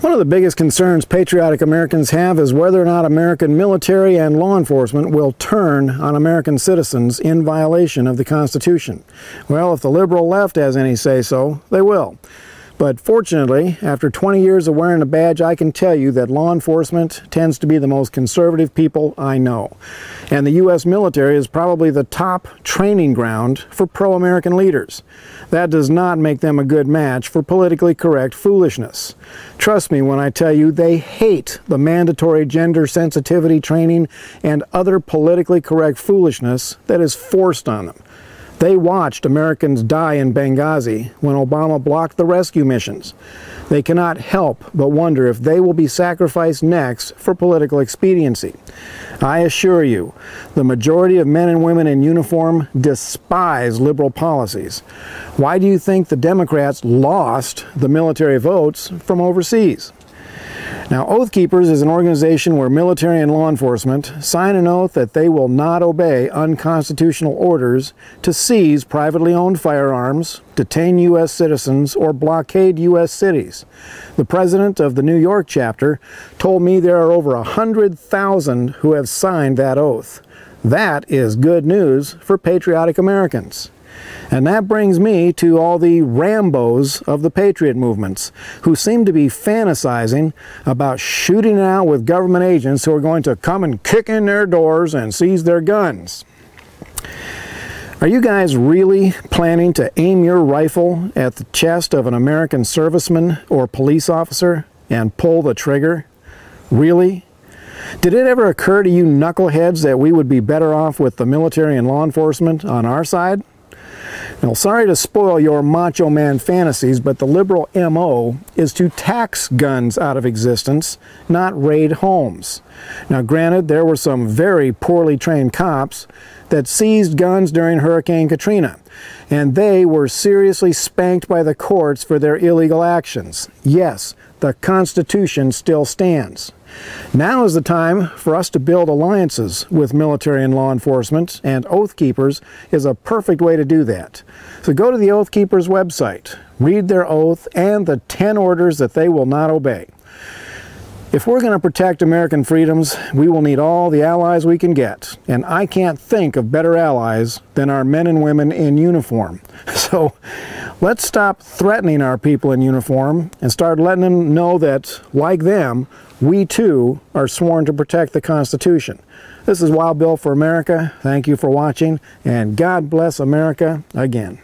One of the biggest concerns patriotic Americans have is whether or not American military and law enforcement will turn on American citizens in violation of the Constitution. Well, if the liberal left has any say-so, they will. But fortunately, after 20 years of wearing a badge, I can tell you that law enforcement tends to be the most conservative people I know. And the U.S. military is probably the top training ground for pro-American leaders. That does not make them a good match for politically correct foolishness. Trust me when I tell you they hate the mandatory gender sensitivity training and other politically correct foolishness that is forced on them. They watched Americans die in Benghazi when Obama blocked the rescue missions. They cannot help but wonder if they will be sacrificed next for political expediency. I assure you, the majority of men and women in uniform despise liberal policies. Why do you think the Democrats lost the military votes from overseas? Now, Oath Keepers is an organization where military and law enforcement sign an oath that they will not obey unconstitutional orders to seize privately owned firearms, detain U.S. citizens, or blockade U.S. cities. The president of the New York chapter told me there are over 100,000 who have signed that oath. That is good news for patriotic Americans. And that brings me to all the Rambos of the Patriot movements who seem to be fantasizing about shooting it out with government agents who are going to come and kick in their doors and seize their guns. Are you guys really planning to aim your rifle at the chest of an American serviceman or police officer and pull the trigger? Really? Did it ever occur to you knuckleheads that we would be better off with the military and law enforcement on our side? Now, sorry to spoil your macho man fantasies, but the liberal MO is to tax guns out of existence, not raid homes. Now, granted, there were some very poorly trained cops that seized guns during Hurricane Katrina, and they were seriously spanked by the courts for their illegal actions. Yes, the Constitution still stands. Now is the time for us to build alliances with military and law enforcement, and Oath Keepers is a perfect way to do that. So go to the Oath Keepers website, read their oath and the 10 orders that they will not obey. If we're going to protect American freedoms, we will need all the allies we can get, and I can't think of better allies than our men and women in uniform. So let's stop threatening our people in uniform and start letting them know that, like them, we too are sworn to protect the Constitution. This is Wild Bill for America. Thank you for watching, and God bless America again.